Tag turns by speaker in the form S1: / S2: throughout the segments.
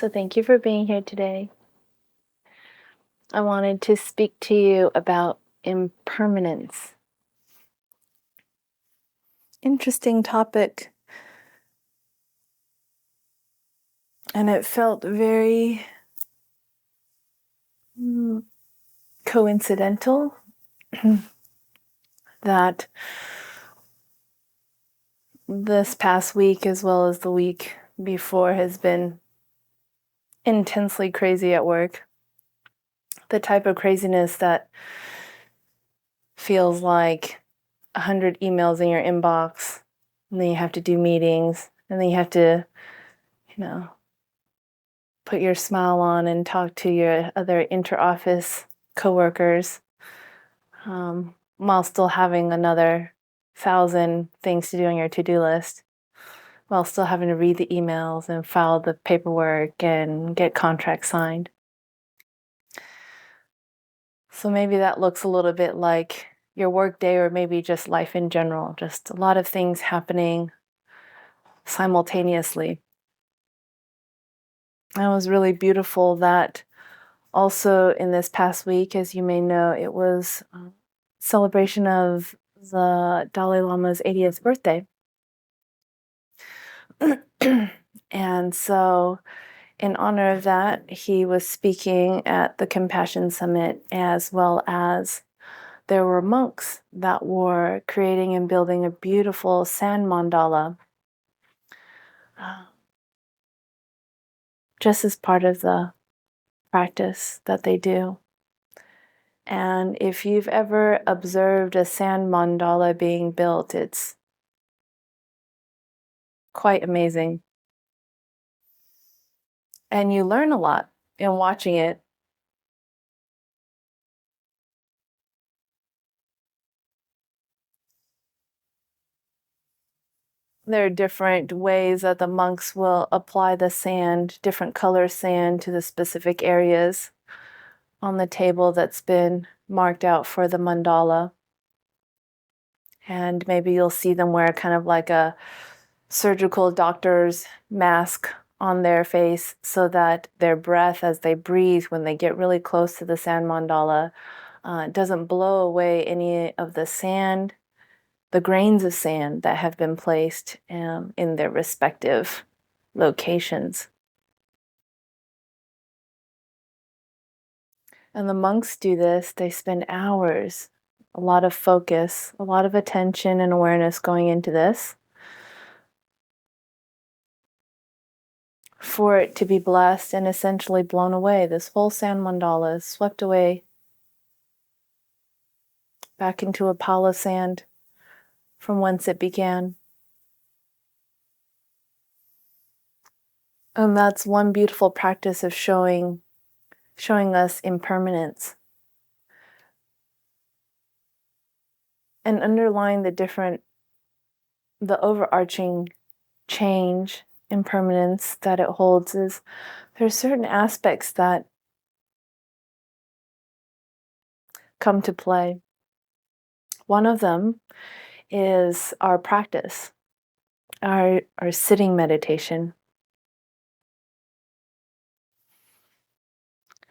S1: So thank you for being here today. I wanted to speak to you about impermanence. Interesting topic. And it felt very coincidental that this past week, as well as the week before, has been intensely crazy at work. The type of craziness that feels like 100 emails in your inbox, and then you have to do meetings, and then you have to, put your smile on and talk to your other inter-office coworkers, while still having another 1,000 things to do on your to-do list, while still having to read the emails and file the paperwork and get contracts signed. So maybe that looks a little bit like your work day, or maybe just life in general, just a lot of things happening simultaneously. It was really beautiful that also in this past week, as you may know, it was a celebration of the Dalai Lama's 80th birthday. And so in honor of that, he was speaking at the Compassion Summit, as well as there were monks that were creating and building a beautiful sand mandala, just as part of the practice that they do. And if you've ever observed a sand mandala being built, it's quite amazing. And you learn a lot in watching it. There are different ways that the monks will apply the sand, different color sand, to the specific areas on the table that's been marked out for the mandala. And maybe you'll see them wear kind of like a surgical doctor's mask on their face, so that their breath, as they breathe when they get really close to the sand mandala, doesn't blow away any of the sand, the grains of sand that have been placed in their respective locations. And the monks do this. They spend hours, a lot of focus, a lot of attention and awareness going into this, for it to be blessed and essentially blown away. This whole sand mandala is swept away back into a pile of sand from whence it began. And that's one beautiful practice of showing us impermanence. And underlying the overarching change, impermanence that it holds, is there's certain aspects that come to play. One of them is our practice, our sitting meditation.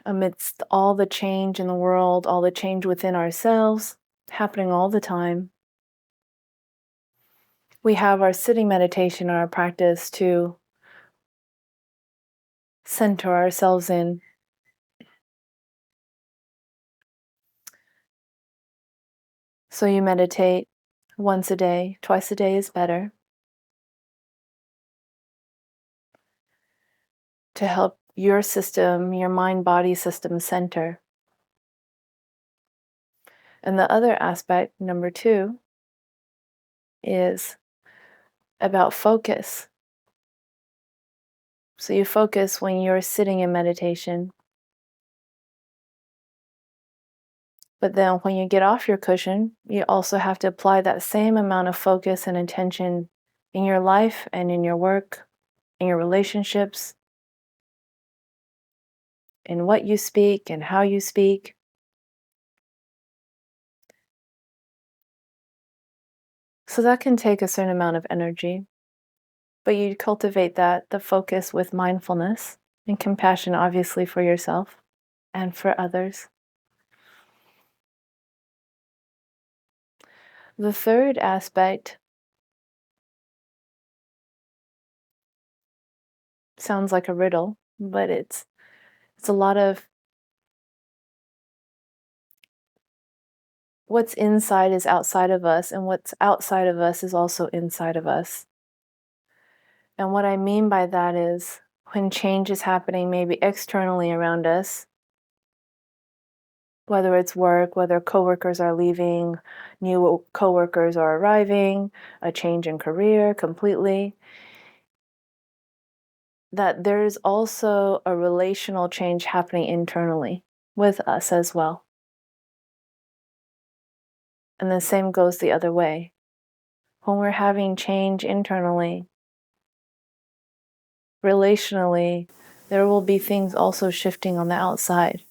S1: Amidst all the change in the world, all the change within ourselves, happening all the time, we have our sitting meditation, our practice to center ourselves in. So you meditate once a day, twice a day is better, to help your system, your mind-body system, center. And the other aspect, number 2, is about focus. So you focus when you're sitting in meditation. But then when you get off your cushion, you also have to apply that same amount of focus and attention in your life and in your work, in your relationships, in what you speak and how you speak. So that can take a certain amount of energy, but you cultivate the focus with mindfulness. And compassion, obviously, for yourself and for others. The third aspect sounds like a riddle, but it's a lot of what's inside is outside of us, and what's outside of us is also inside of us. And what I mean by that is when change is happening, maybe externally around us, whether it's work, whether coworkers are leaving, new coworkers are arriving, a change in career completely, that there's also a relational change happening internally with us as well. And the same goes the other way. When we're having change internally, relationally, there will be things also shifting on the outside.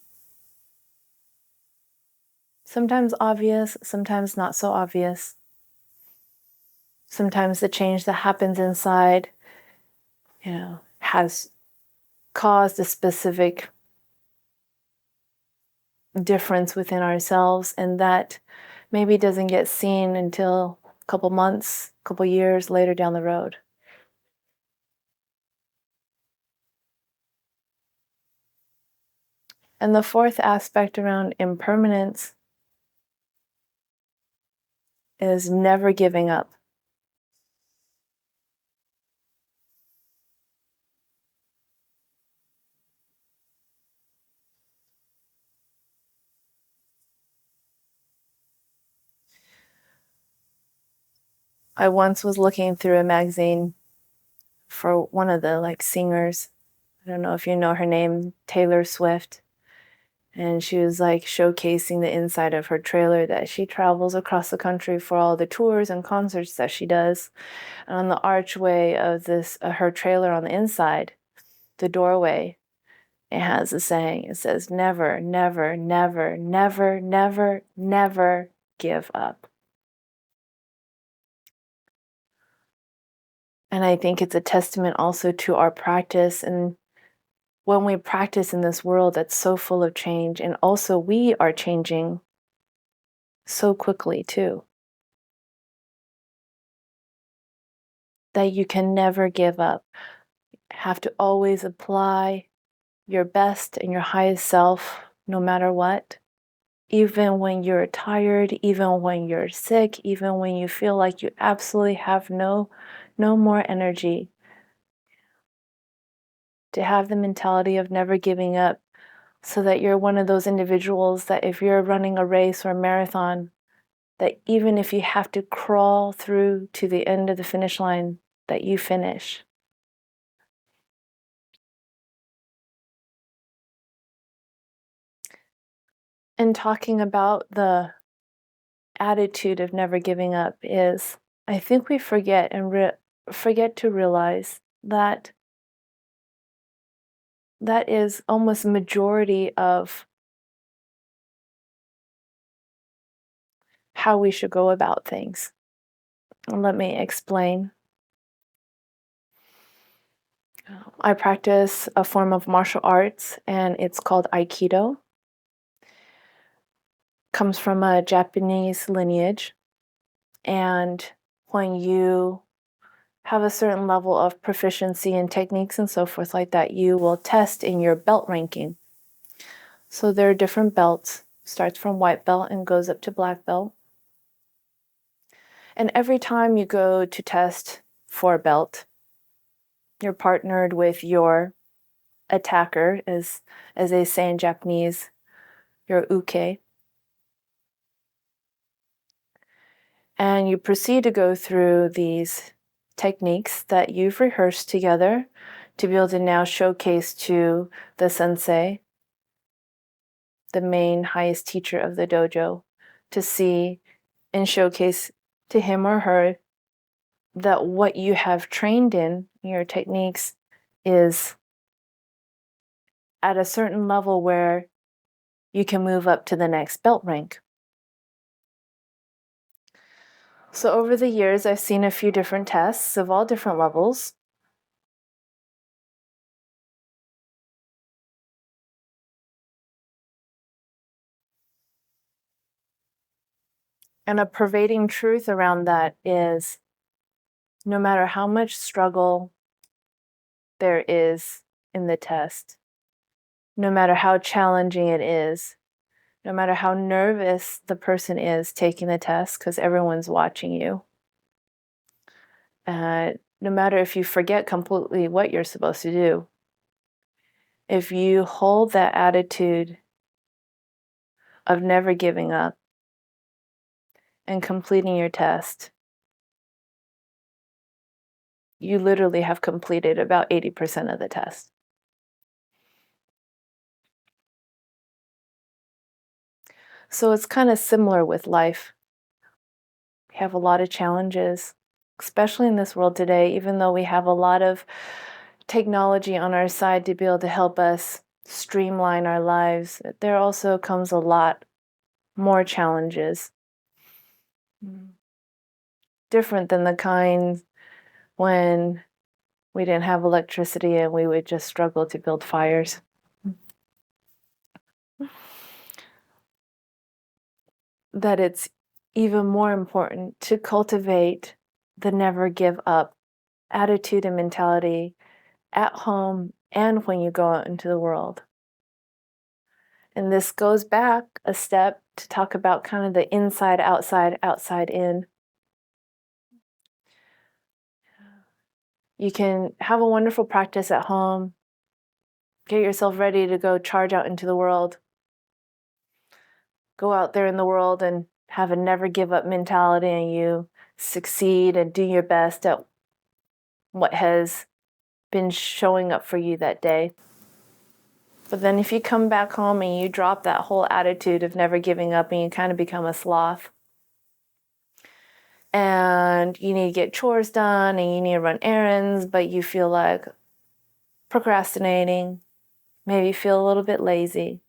S1: Sometimes obvious, sometimes not so obvious. Sometimes the change that happens inside, has caused a specific difference within ourselves, and that maybe doesn't get seen until a couple months, a couple years later down the road. And the fourth aspect around impermanence is never giving up. I once was looking through a magazine for one of the singers. I don't know if you know her name, Taylor Swift. And she was showcasing the inside of her trailer that she travels across the country for all the tours and concerts that she does. And on the archway of this her trailer on the inside, the doorway, it has a saying. It says, "Never, never, never, never, never, never give up." And I think it's a testament also to our practice, and when we practice in this world that's so full of change, and also we are changing so quickly too, that you can never give up. Have to always apply your best and your highest self no matter what. Even when you're tired, even when you're sick, even when you feel like you absolutely have no more energy. To have the mentality of never giving up, so that you're one of those individuals that if you're running a race or a marathon, that even if you have to crawl through to the end of the finish line, that you finish. And talking about the attitude of never giving up is, I think we forget and forget to realize that that is almost majority of how we should go about things. And let me explain. I practice a form of martial arts, and it's called Aikido. Comes from a Japanese lineage, and when you have a certain level of proficiency in techniques and so forth like that, you will test in your belt ranking. So there are different belts, starts from white belt and goes up to black belt. And every time you go to test for a belt, you're partnered with your attacker, as they say in Japanese, your uke. And you proceed to go through these techniques that you've rehearsed together to be able to now showcase to the sensei, the main highest teacher of the dojo, to see and showcase to him or her that what you have trained in your techniques is at a certain level where you can move up to the next belt rank. So over the years, I've seen a few different tests of all different levels. And a pervading truth around that is no matter how much struggle there is in the test, no matter how challenging it is, no matter how nervous the person is taking the test, because everyone's watching you, no matter if you forget completely what you're supposed to do, if you hold that attitude of never giving up and completing your test, you literally have completed about 80% of the test. So it's kind of similar with life. We have a lot of challenges, especially in this world today, even though we have a lot of technology on our side to be able to help us streamline our lives. There also comes a lot more challenges. Different than the kind when we didn't have electricity and we would just struggle to build fires. That it's even more important to cultivate the never give up attitude and mentality at home and when you go out into the world. And this goes back a step to talk about kind of the inside, outside, outside in. You can have a wonderful practice at home, get yourself ready to go charge out into the world, go out there in the world and have a never give up mentality, and you succeed and do your best at what has been showing up for you that day. But then if you come back home and you drop that whole attitude of never giving up and you kind of become a sloth, and you need to get chores done and you need to run errands, but you feel like procrastinating, maybe feel a little bit lazy.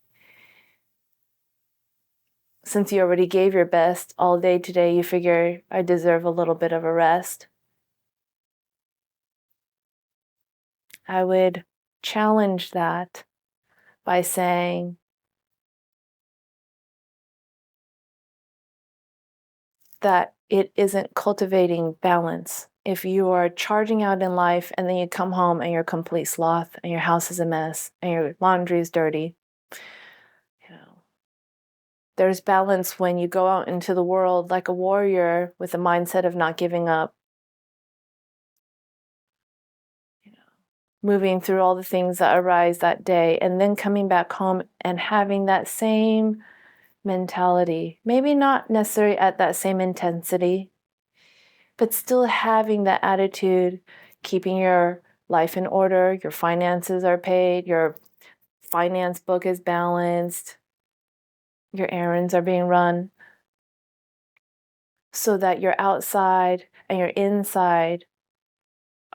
S1: Since you already gave your best all day today, you figure I deserve a little bit of a rest. I would challenge that by saying, that it isn't cultivating balance. If you are charging out in life and then you come home and you're a complete sloth and your house is a mess and your laundry is dirty, there's balance when you go out into the world like a warrior with a mindset of not giving up. Moving through all the things that arise that day and then coming back home and having that same mentality. Maybe not necessarily at that same intensity, but still having that attitude, keeping your life in order, your finances are paid, your finance book is balanced, your errands are being run, so that your outside and your inside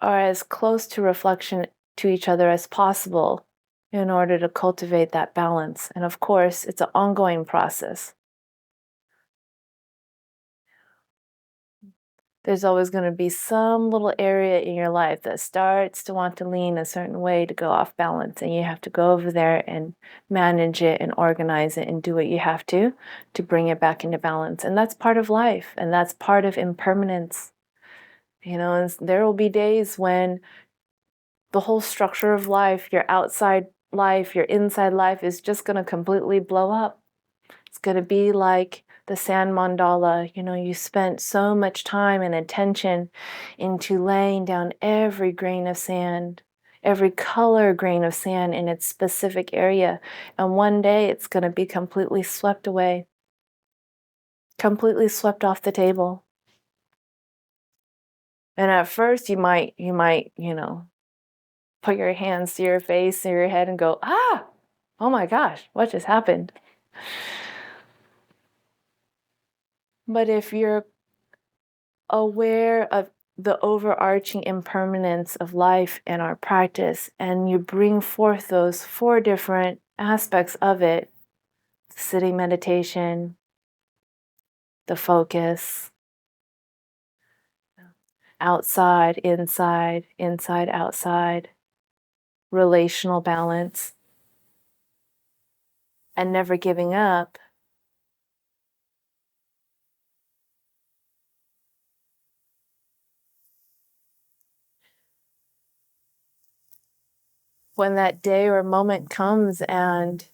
S1: are as close to reflection to each other as possible in order to cultivate that balance. And of course, it's an ongoing process. There's always going to be some little area in your life that starts to want to lean a certain way to go off balance, and you have to go over there and manage it and organize it and do what you have to bring it back into balance. And that's part of life, and that's part of impermanence. And there will be days when the whole structure of life, your outside life, your inside life, is just going to completely blow up. It's going to be like the sand mandala. You spent so much time and attention into laying down every grain of sand, every color grain of sand in its specific area. And one day it's going to be completely swept away, completely swept off the table. And at first you might, put your hands to your face or your head and go, oh my gosh, what just happened? But if you're aware of the overarching impermanence of life and our practice, and you bring forth those 4 different aspects of it: sitting meditation, the focus, outside, inside, inside, outside, relational balance, and never giving up, when that day or moment comes and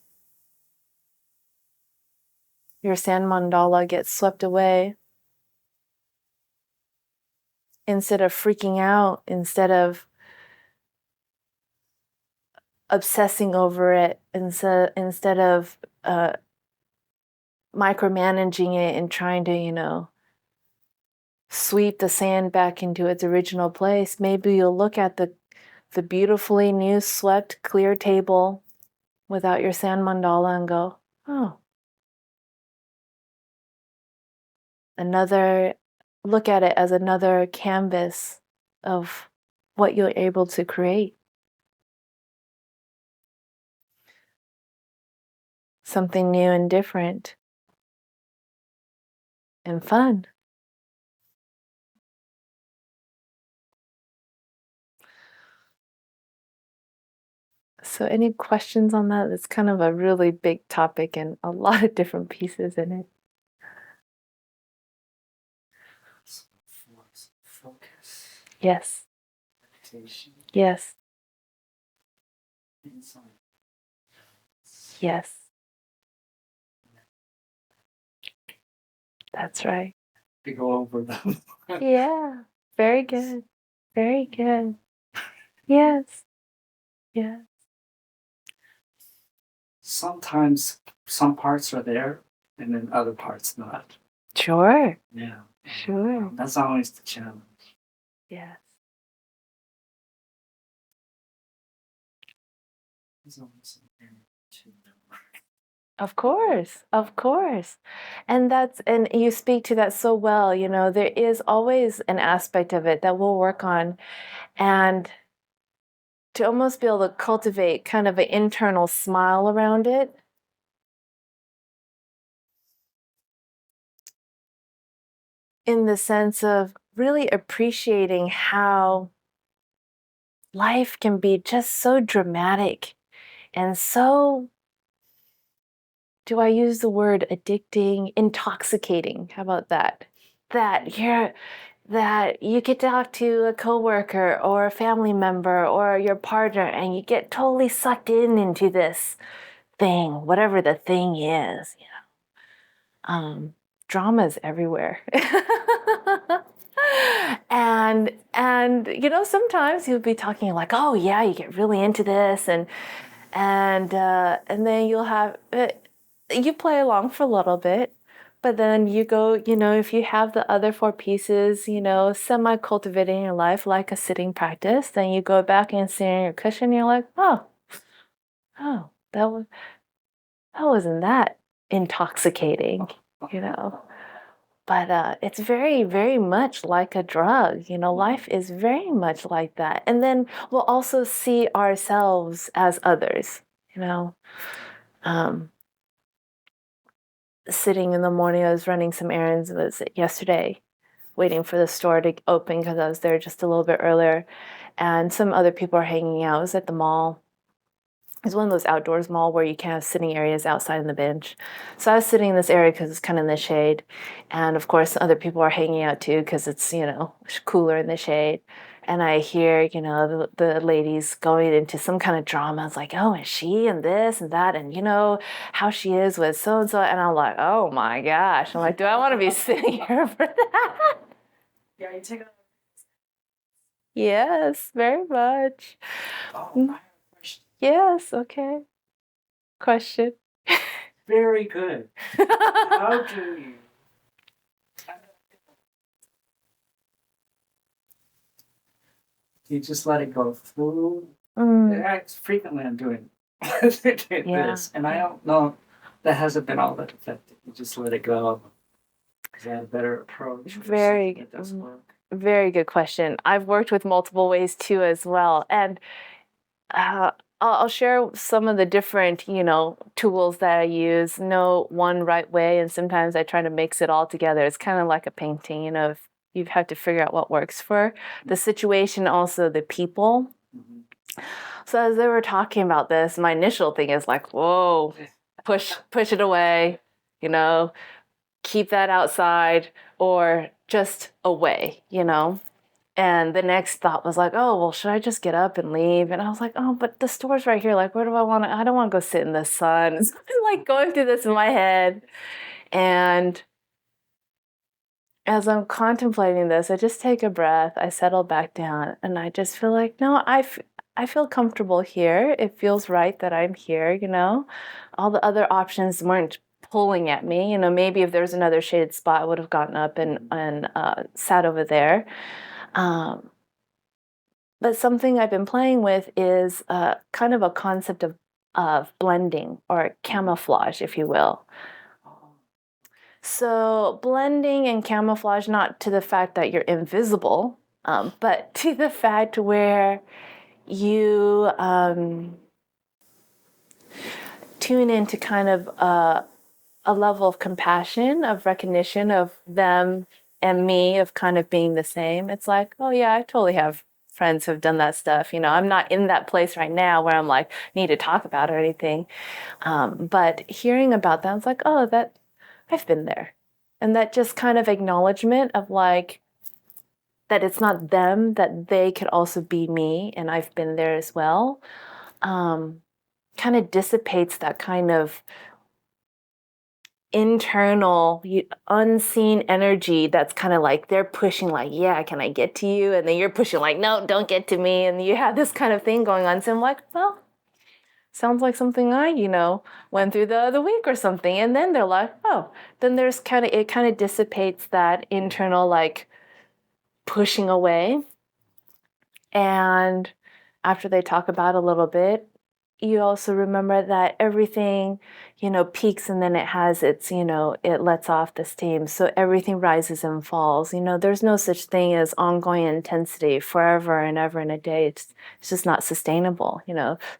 S1: your sand mandala gets swept away, instead of freaking out, instead of obsessing over it, instead of micromanaging it and trying to, sweep the sand back into its original place, maybe you'll look at the beautifully new swept clear table without your sand mandala and go, oh, look at it as another canvas of what you're able to create. Something new and different and fun. So any questions on that? It's kind of a really big topic and a lot of different pieces in it.
S2: Focus.
S1: Yes.
S2: Meditation.
S1: Yes.
S2: Insight.
S1: Yes. That's right.
S2: To go over them.
S1: Yeah. Very good. Very good. Yes. Yeah.
S2: Sometimes some parts are there and then other parts not.
S1: Sure.
S2: Yeah.
S1: Sure.
S2: That's always the challenge.
S1: Yes.
S2: There's always something to know.
S1: Of course. Of course. And you speak to that so well, there is always an aspect of it that we'll work on, and to almost be able to cultivate kind of an internal smile around it. In the sense of really appreciating how life can be just so dramatic and so, do I use the word addicting, intoxicating? How about that? That you get to talk to a coworker or a family member or your partner and you get totally sucked into this thing, whatever the thing is, Drama's everywhere. and sometimes you'll be talking like, oh yeah, you get really into this, and then you'll have you play along for a little bit, but then you go, if you have the other four pieces, semi cultivating your life like a sitting practice, then you go back and sit on your cushion and you're like, oh, that wasn't that intoxicating, you know. But it's very, very much like a drug. Life is very much like that. And then we'll also see ourselves as others, you know. Sitting in the morning, I was running some errands, it was yesterday, waiting for the store to open because I was there just a little bit earlier. And some other people are hanging out. I was at the mall. It's one of those outdoors mall where you can have sitting areas outside on the bench. So I was sitting in this area because it's kind of in the shade. And of course, other people are hanging out too because it's, cooler in the shade. And I hear, the ladies going into some kind of drama. It's like, oh, and she and this and that. And, how she is with so-and-so. And I'm like, oh my gosh. I'm like, do I want to be sitting here for that?
S2: Yeah, you take a...
S1: Yes, very much.
S2: Oh, I have a question.
S1: Yes, okay. Question.
S2: Very good. How do you... You just let it go through. Frequently I'm doing this, and I don't know, that hasn't been all that effective. You just let it go. Is that a better approach?
S1: Very, very good question. I've worked with multiple ways too as well, and I'll share some of the different, tools that I use. No one right way, and sometimes I try to mix it all together. It's kind of like a painting, you have to figure out what works for the situation, also the people. So as they were talking about this, my initial thing is like, whoa, push it away, keep that outside or just away, And the next thought was like, oh, well, should I just get up and leave? And I was like, oh, but the store's right here. Like, where do I want to? I don't want to go sit in the sun. So I'm like going through this in my head. And as I'm contemplating this, I just take a breath, I settle back down, and I just feel like, no, I feel comfortable here. It feels right that I'm here, you know? All the other options weren't pulling at me. You know, maybe if there was another shaded spot, I would have gotten up and sat over there. But something I've been playing with is kind of a concept of blending or camouflage, if you will. So blending and camouflage, not to the fact that you're invisible, but to the fact where you tune into kind of a level of compassion, of recognition of them and me, of kind of being the same. It's like, oh yeah, I totally have friends who've done that stuff. You know, I'm not in that place right now where I'm like, need to talk about it or anything. But hearing about that, it's like, oh, that I've been there. And that just kind of acknowledgement of like, that it's not them, that they could also be me, and I've been there as well, kind of dissipates that kind of internal, unseen energy that's kind of like they're pushing, like, yeah, can I get to you? And then you're pushing, like, no, don't get to me. And you have this kind of thing going on. So I'm like, well, sounds like something I, went through the other week or something. And then they're like, oh, then there's it kind of dissipates that internal, like, pushing away. And after they talk about it a little bit, you also remember that everything, peaks and then it has its, it lets off the steam. So everything rises and falls. There's no such thing as ongoing intensity forever and ever in a day. It's just not sustainable,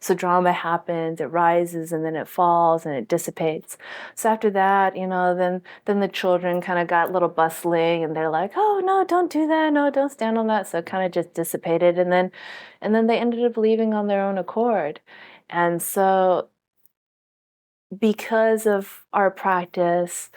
S1: So drama happens, it rises and then it falls and it dissipates. So after that, then the children kind of got a little bustling and they're like, oh no, don't do that. No, don't stand on that. So it kind of just dissipated. And then they ended up leaving on their own accord. And so, because of our practice,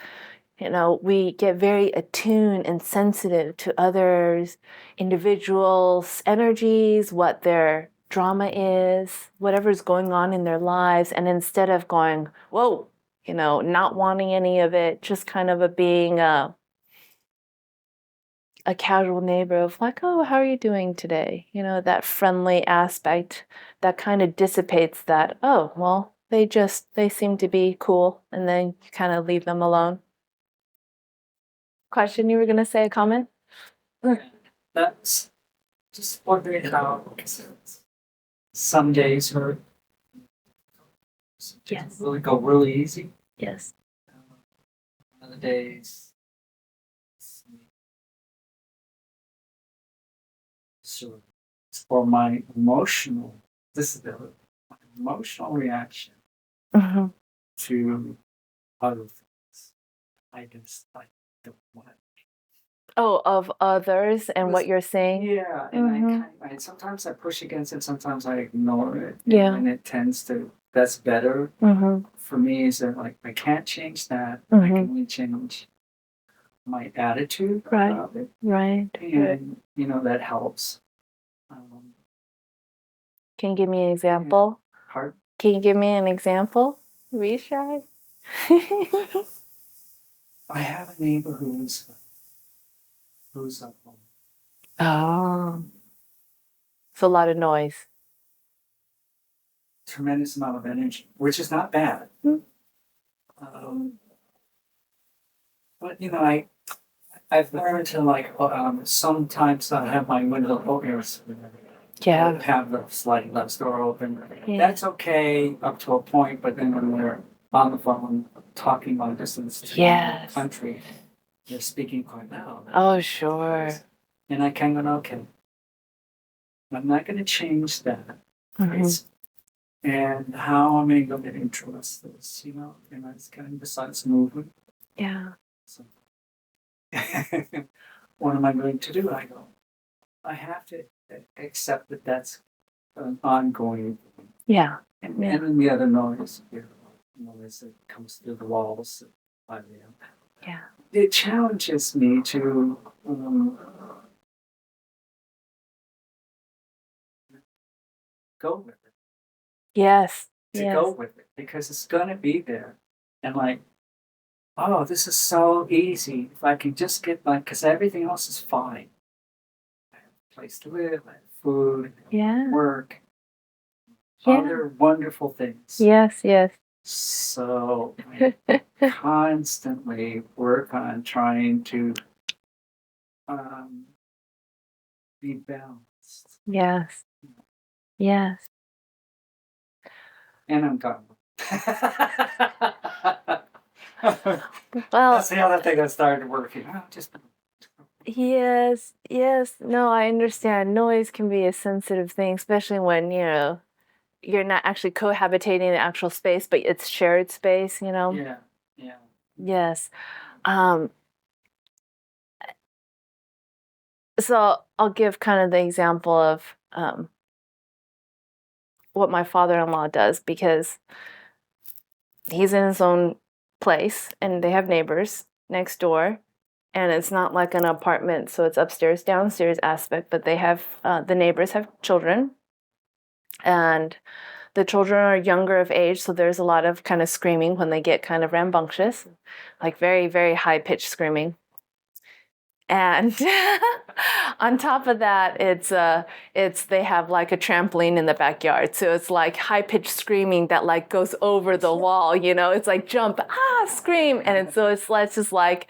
S1: we get very attuned and sensitive to others, individuals' energies, what their drama is, whatever's going on in their lives. And instead of going, whoa, not wanting any of it, just kind of being a casual neighbor of like, oh, how are you doing today? That friendly aspect that kind of dissipates that, oh, well, they seem to be cool. And then you kind of leave them alone. Question, you were going to say a comment?
S2: That's just wondering how some days hurt.
S1: Yes.
S2: Really go really easy.
S1: Yes.
S2: Other days. So for my emotional disability, my emotional reaction to other things, I just like don't want.
S1: Oh, of others and what you're saying?
S2: Yeah, and I sometimes I push against it, sometimes I ignore it.
S1: Yeah.
S2: And it tends to, that's better for me, is that like I can't change that. I can only change my attitude about it.
S1: Right.
S2: And that helps.
S1: Can you give me an example?
S2: Hard.
S1: Can you give me an example? Be shy.
S2: I have a neighbor who's up home.
S1: Oh. It's a lot of noise.
S2: Tremendous amount of energy, which is not bad. But I've learned to like sometimes I have my window open.
S1: Yeah.
S2: Have the sliding glass door open. Yeah. That's okay up to a point, but then when we're on the phone talking long distance to the country, they're speaking quite loud.
S1: Oh, sure.
S2: And I kind of go, okay, I'm not going to change that. And how am I going to introduce this? And it's kind of besides movement.
S1: Yeah.
S2: So, what am I going to do? I go, I have to accept that that's an ongoing.
S1: Yeah.
S2: And then the other noise, noise that comes through the walls. Yeah. It challenges me to go with it.
S1: Yes.
S2: To go with it, because it's going to be there. And like, oh, this is so easy. If I can just get because everything else is fine. I have a place to live, I have food, work, other wonderful things.
S1: Yes, yes.
S2: So I constantly work on trying to be balanced.
S1: Yes. Yes.
S2: And I'm gone.
S1: Well,
S2: that's the other thing I started working.
S1: Yes, yes. No, I understand. Noise can be a sensitive thing, especially when, you're not actually cohabitating in the actual space, but it's shared space,
S2: Yeah, yeah.
S1: Yes. Um, so I'll give kind of the example of what my father-in-law does, because he's in his own place and they have neighbors next door. And it's not like an apartment, so it's upstairs, downstairs aspect, but they have, the neighbors have children. And the children are younger of age, so there's a lot of kind of screaming when they get kind of rambunctious, like very, very high-pitched screaming. And on top of that, it's they have like a trampoline in the backyard, so it's like high-pitched screaming that like goes over the wall. It's like jump, scream, and it's just like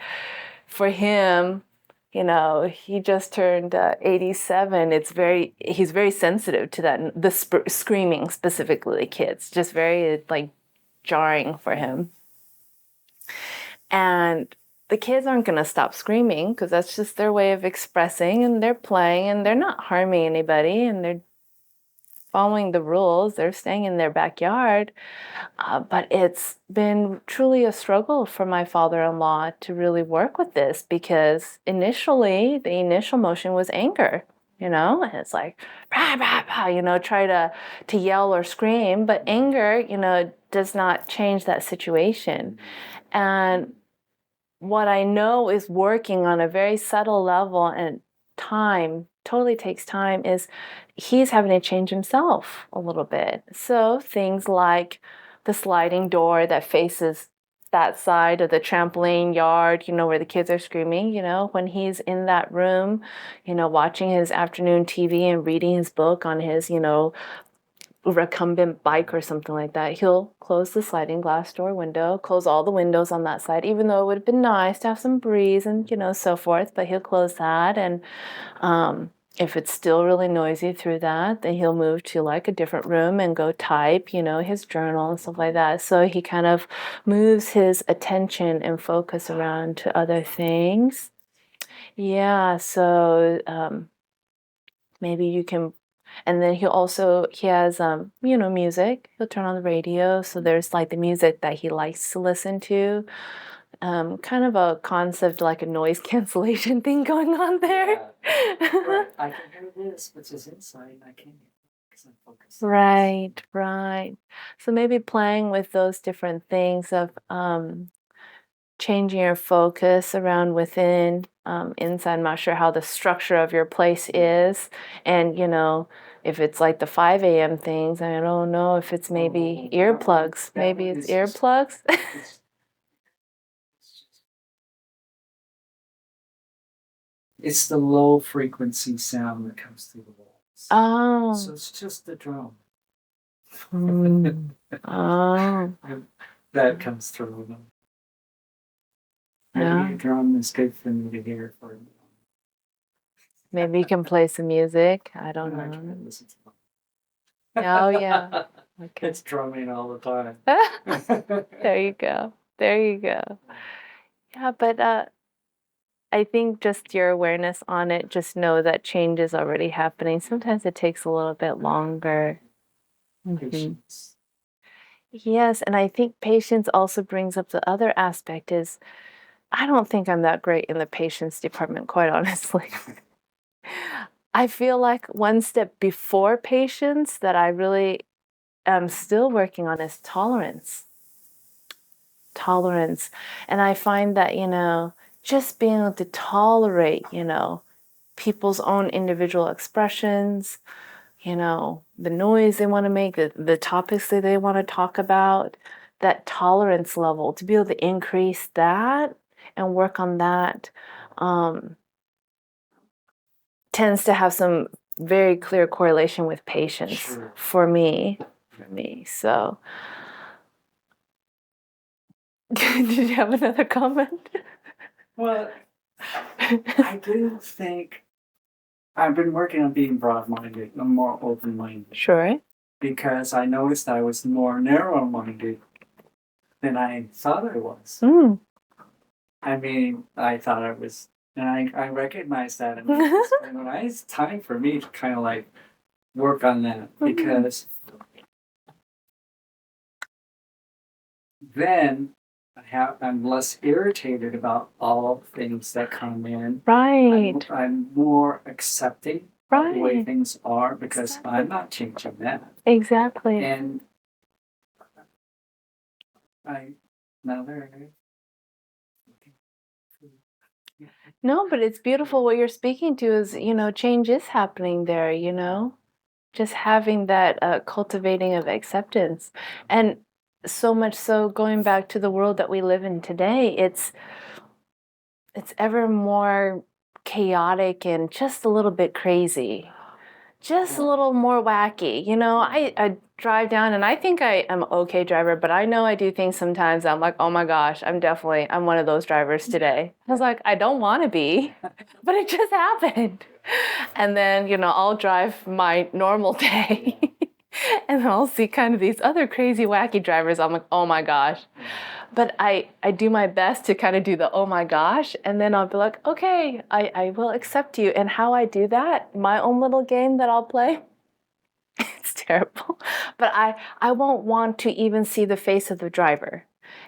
S1: for him. He just turned 87. He's very sensitive to that, the screaming, specifically kids, just very like jarring for him. And the kids aren't going to stop screaming because that's just their way of expressing, and they're playing and they're not harming anybody and they're following the rules. They're staying in their backyard. But it's been truly a struggle for my father-in-law to really work with this, because initially, the initial motion was anger, and it's like, rah, rah, rah, try to yell or scream, but anger, does not change that situation. And what I know is working on a very subtle level, and totally takes time, is he's having to change himself a little bit. So things like the sliding door that faces that side of the trampoline yard, where the kids are screaming, when he's in that room, watching his afternoon TV and reading his book on his, recumbent bike or something like that, he'll close the sliding glass door window, close all the windows on that side, even though it would have been nice to have some breeze and, so forth, but he'll close that. And if it's still really noisy through that, then he'll move to like a different room and go type, his journal and stuff like that. So he kind of moves his attention and focus around to other things. Yeah, so maybe you can. And then he has music. He'll turn on the radio, so there's like the music that he likes to listen to. Kind of a concept like a noise cancellation thing going on there.
S2: Yeah. Right. I can hear this, which is inside. I can't hear it because I'm focused.
S1: Right. So maybe playing with those different things of changing your focus around within, inside. I'm not sure how the structure of your place is. And, if it's like the 5 a.m. things, I don't know if it's maybe earplugs. Maybe it's earplugs.
S2: It's the low frequency sound that comes through the walls.
S1: Oh.
S2: So it's just the drum.
S1: Oh.
S2: That comes through them.
S1: Yeah.
S2: Maybe a drum is good for me to hear for me.
S1: Maybe you can play some music. I don't know.
S2: I can listen to them.
S1: Oh, yeah. Okay.
S2: It's drumming all the time.
S1: There you go. Yeah, but I think just your awareness on it, just know that change is already happening. Sometimes it takes a little bit longer.
S2: Patience.
S1: Yes, and I think patience also brings up the other aspect is, I don't think I'm that great in the patience department, quite honestly. I feel like one step before patience that I really am still working on is tolerance. And I find that, just being able to tolerate, people's own individual expressions, the noise they want to make, the topics that they want to talk about, that tolerance level, to be able to increase that and work on that tends to have some very clear correlation with patience for me. So, did you have another comment?
S2: Well, I do think I've been working on being broad-minded and more open-minded.
S1: Sure.
S2: Because I noticed I was more narrow-minded than I thought I was. I mean, I thought I was, and I recognized that. And it's time for me to kind of like work on that, because then I'm less irritated about all things that come in.
S1: Right.
S2: I'm more accepting of the way things are, because I'm not changing that.
S1: Exactly.
S2: And
S1: No, but it's beautiful what you're speaking to is, change is happening there, just having that cultivating of acceptance. And so much so, going back to the world that we live in today, it's ever more chaotic and just a little bit crazy. Just a little more wacky. I drive down and I think I am an okay driver, but I know I do things sometimes I'm like, oh my gosh, I'm one of those drivers today. I was like, I don't want to be, but it just happened. And then, I'll drive my normal day and then I'll see kind of these other crazy, wacky drivers. I'm like, oh my gosh. But I do my best to kind of do the oh my gosh, and then I'll be like, okay, I will accept you. And how I do that, my own little game that I'll play, it's terrible. But I won't want to even see the face of the driver.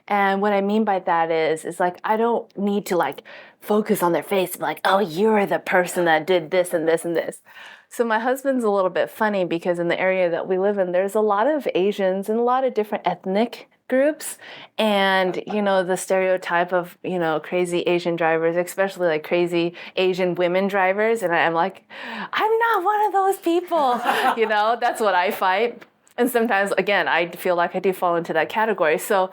S1: And what I mean by that is like, I don't need to like focus on their face and be like, oh, you're the person that did this and this and this. So my husband's a little bit funny because in the area that we live in, there's a lot of Asians and a lot of different ethnic groups. And, the stereotype of, crazy Asian drivers, especially like crazy Asian women drivers. And I'm like, I'm not one of those people, that's what I fight. And sometimes, again, I feel like I do fall into that category. So,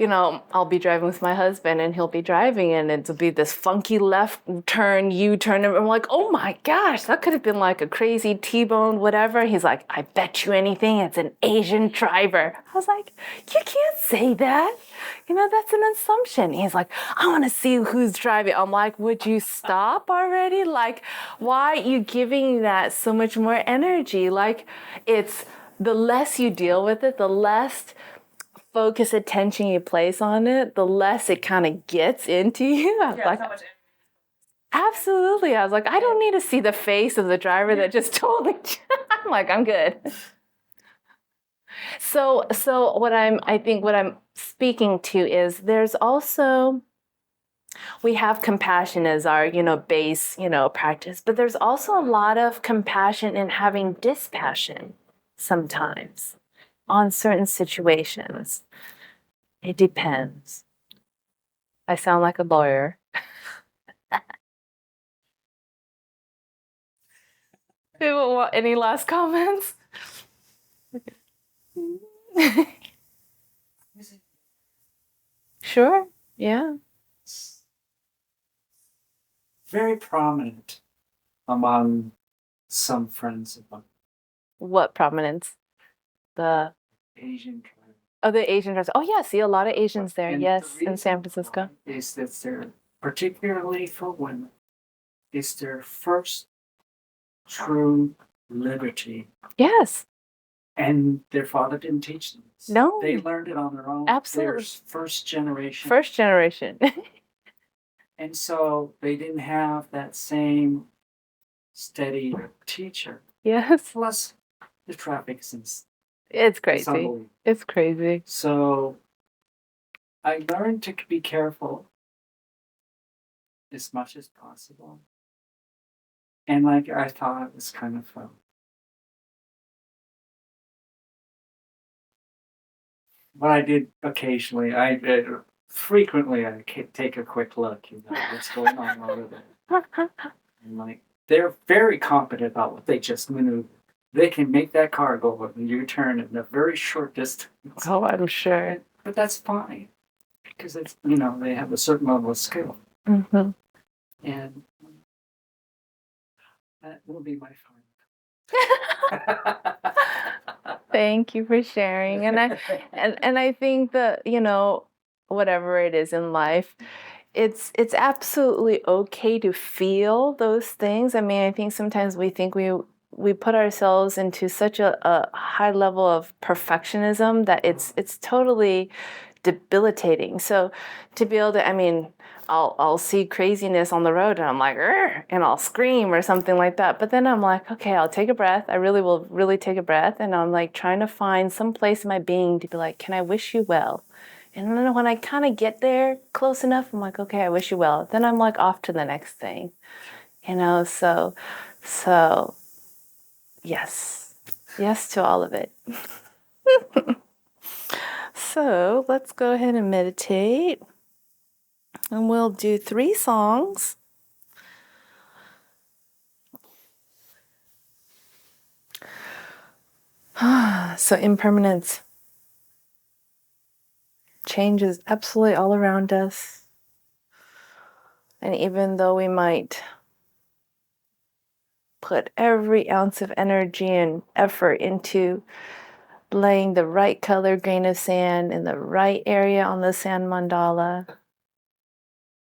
S1: I'll be driving with my husband and he'll be driving and it'll be this funky left turn, U-turn. And I'm like, oh my gosh, that could have been like a crazy T-bone, whatever. He's like, I bet you anything it's an Asian driver. I was like, you can't say that. That's an assumption. He's like, I want to see who's driving. I'm like, would you stop already? Like, why are you giving that so much more energy? Like, it's the less you deal with it, the less focus attention you place on it, the less it kind of gets into you. I was like, absolutely. I was like, I don't need to see the face of the driver that just totally. I'm like, I'm good. So what I'm speaking to is there's also, we have compassion as our, base, practice, but there's also a lot of compassion in having dispassion sometimes on certain situations. It depends. I sound like a lawyer. Any last comments? Sure. Yeah.
S2: Very prominent among some friends of mine.
S1: What prominence? The
S2: Asian tribe.
S1: Oh, the Asian dress. Oh, yeah. See a lot of Asians there.
S2: And
S1: yes, in San Francisco.
S2: Is that they're, particularly for women, is their first true liberty.
S1: Yes.
S2: And their father didn't teach them this.
S1: No.
S2: They learned it on their own.
S1: Absolutely.
S2: They're first generation.
S1: First generation.
S2: And so they didn't have that same steady teacher.
S1: Yes.
S2: Plus, the traffic is
S1: it's crazy. It's crazy.
S2: So I learned to be careful as much as possible. And like I thought it was kind of fun. What I did occasionally, frequently I take a quick look, what's going on over there. And like, they're very competent about what they just maneuvered. they can make that car go a U-turn in a very short distance.
S1: Oh, I'm sure.
S2: But that's fine because it's, they have a certain level of skill.
S1: Mm-hmm.
S2: And that will be my fun.
S1: Thank you for sharing. And I think that, whatever it is in life, it's absolutely okay to feel those things. I mean, I think sometimes we think we put ourselves into such a high level of perfectionism that it's totally debilitating. So to be able to, I mean, I'll see craziness on the road and I'm like, "Arr!" And I'll scream or something like that. But then I'm like, okay, I'll take a breath. I really will really take a breath. And I'm like trying to find some place in my being to be like, can I wish you well? And then when I kind of get there close enough, I'm like, okay, I wish you well. Then I'm like off to the next thing, so yes, yes to all of it. So let's go ahead and meditate. And we'll do 3 songs. So impermanence, change is absolutely all around us. And even though we might put every ounce of energy and effort into laying the right color grain of sand in the right area on the sand mandala,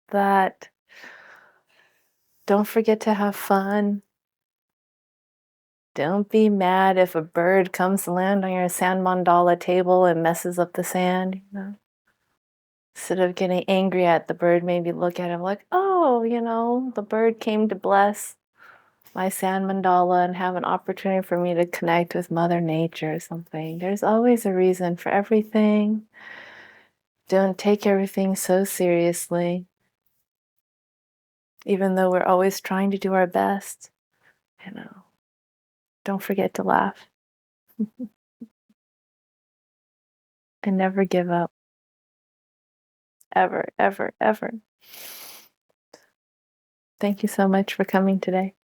S1: that don't forget to have fun. Don't be mad if a bird comes to land on your sand mandala table and messes up the sand. Instead of getting angry at the bird, maybe look at it like, oh, the bird came to bless my sand mandala and have an opportunity for me to connect with Mother Nature or something. There's always a reason for everything. Don't take everything so seriously. Even though we're always trying to do our best, don't forget to laugh and never give up. Ever, ever, ever. Thank you so much for coming today.